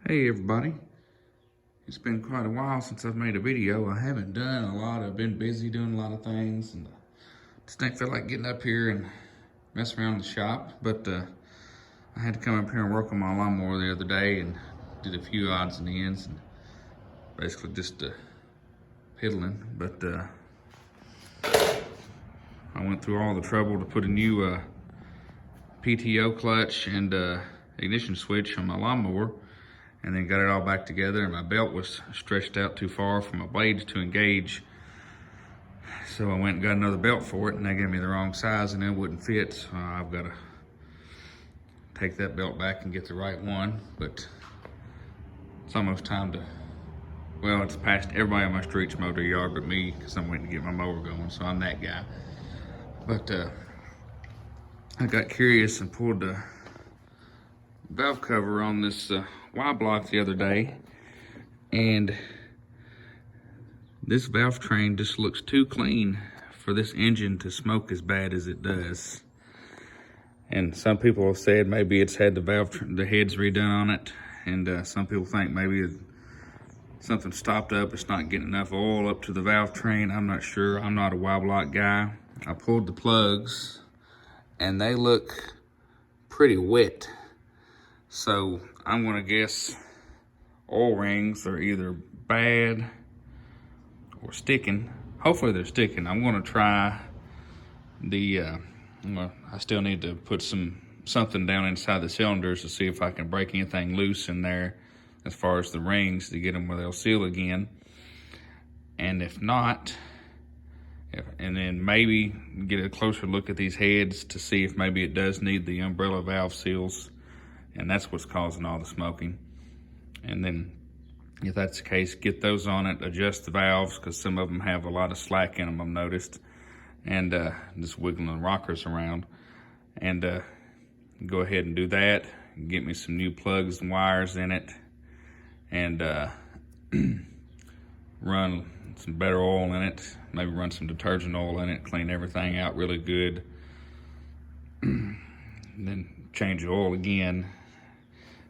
Hey everybody, it's been quite a while since I've made a video. I haven't done a lot, I've been busy doing a lot of things and just didn't feel like getting up here and messing around the shop. But I had to come up here and work on my lawnmower the other day and did a few odds and ends and basically just piddling. But I went through all the trouble to put a new PTO clutch and ignition switch on my lawnmower, and then got it all back together, and my belt was stretched out too far for my blades to engage. So I went and got another belt for it, and they gave me the wrong size and it wouldn't fit. So I've got to take that belt back and get the right one. But it's almost time to, well, it's past everybody on my street's mowed their yard but me, because I'm waiting to get my mower going, so I'm that guy. But I got curious and pulled the valve cover on this Y block the other day, and this valve train just looks too clean for this engine to smoke as bad as it does. And some people have said maybe it's had the heads redone on it, and some people think maybe something stopped up, it's not getting enough oil up to the valve train. I'm not sure, I'm not a Y block guy. I pulled the plugs and they look pretty wet. So I'm gonna guess oil rings are either bad or sticking. Hopefully they're sticking. I'm gonna try the, I still need to put something down inside the cylinders to see if I can break anything loose in there as far as the rings to get them where they'll seal again. And if not, and then maybe get a closer look at these heads to see if maybe it does need the umbrella valve seals, and that's what's causing all the smoking. And then if that's the case, get those on it, adjust the valves, because some of them have a lot of slack in them, I've noticed, and just wiggling the rockers around. And go ahead and do that, get me some new plugs and wires in it, and run some better oil in it, maybe run some detergent oil in it, clean everything out really good, and then change the oil again,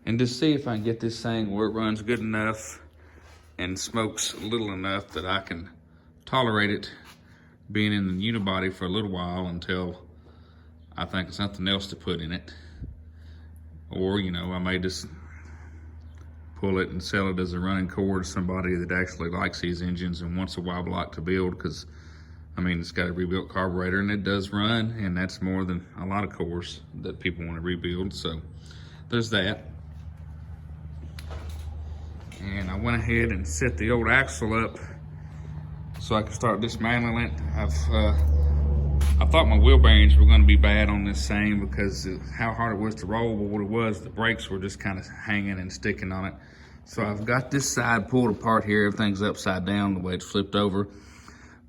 and just see if I can get this thing where it runs good enough and smokes little enough that I can tolerate it being in the unibody for a little while until I think of something else to put in it. Or, you know, I may just pull it and sell it as a running core to somebody that actually likes these engines and wants a Y block to build, because I mean, it's got a rebuilt carburetor and it does run, and that's more than a lot of cores that people want to rebuild. So there's that. And I went ahead and set the old axle up so I could start dismantling it. I thought my wheel bearings were going to be bad on this thing because of how hard it was to roll, but what it was, the brakes were just kind of hanging and sticking on it. So I've got this side pulled apart here. Everything's upside down the way it's flipped over.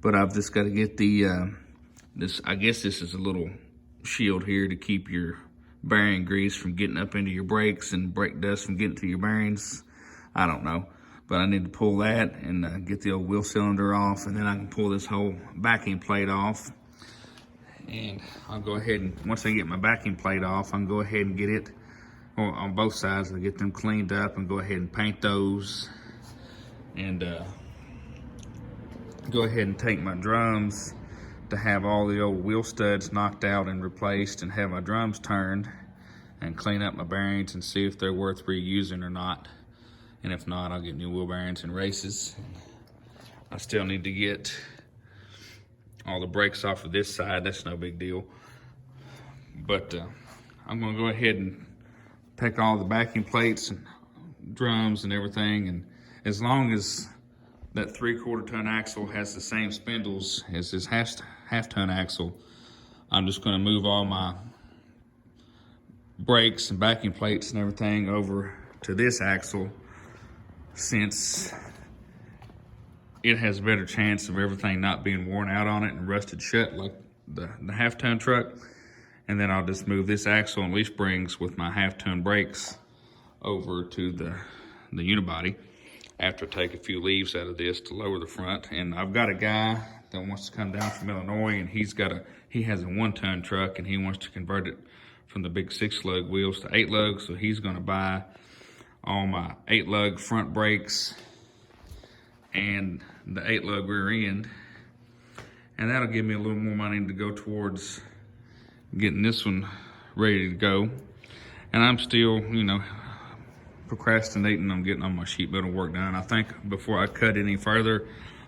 But I've just got to get the, I guess this is a little shield here to keep your bearing grease from getting up into your brakes and brake dust from getting to your bearings. I don't know. But I need to pull that and get the old wheel cylinder off, and then I can pull this whole backing plate off. And I'll go ahead and, once I get my backing plate off, I can go ahead and get it on both sides. I'll get them cleaned up and go ahead and paint those. And go ahead and take my drums to have all the old wheel studs knocked out and replaced, and have my drums turned and clean up my bearings and see if they're worth reusing or not. And if not, I'll get new wheel bearings and races. I still need to get all the brakes off of this side. That's no big deal. But I'm gonna go ahead and take all the backing plates and drums and everything, and as long as that 3/4 ton axle has the same spindles as this half ton axle, I'm just gonna move all my brakes and backing plates and everything over to this axle, since it has a better chance of everything not being worn out on it and rusted shut like the half ton truck. And then I'll just move this axle and leaf springs with my half ton brakes over to the unibody after I take a few leaves out of this to lower the front. And I've got a guy that wants to come down from Illinois, and he has a 1-ton truck, and he wants to convert it from the big 6-lug wheels to 8 lugs. So he's gonna buy all my 8-lug front brakes and the 8-lug rear end. And that'll give me a little more money to go towards getting this one ready to go. And I'm still, you know, procrastinating on getting all my sheet metal work done. I think before I cut any further,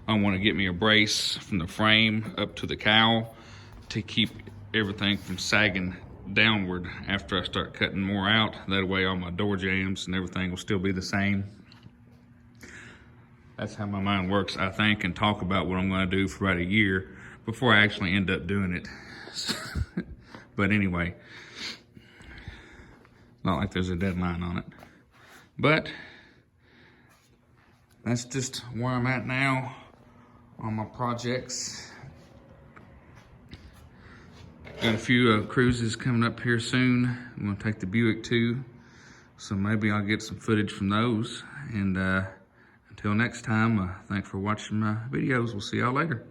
I want to get me a brace from the frame up to the cowl to keep everything from sagging downward after I start cutting more out. That way all my door jambs and everything will still be the same. That's how my mind works, I think, and talk about what I'm going to do for about a year before I actually end up doing it. But anyway, not like there's a deadline on it. But that's just where I'm at now on my projects. Got a few cruises coming up here soon. I'm gonna take the Buick too, so maybe I'll get some footage from those. And until next time, thanks for watching my videos. We'll see y'all later.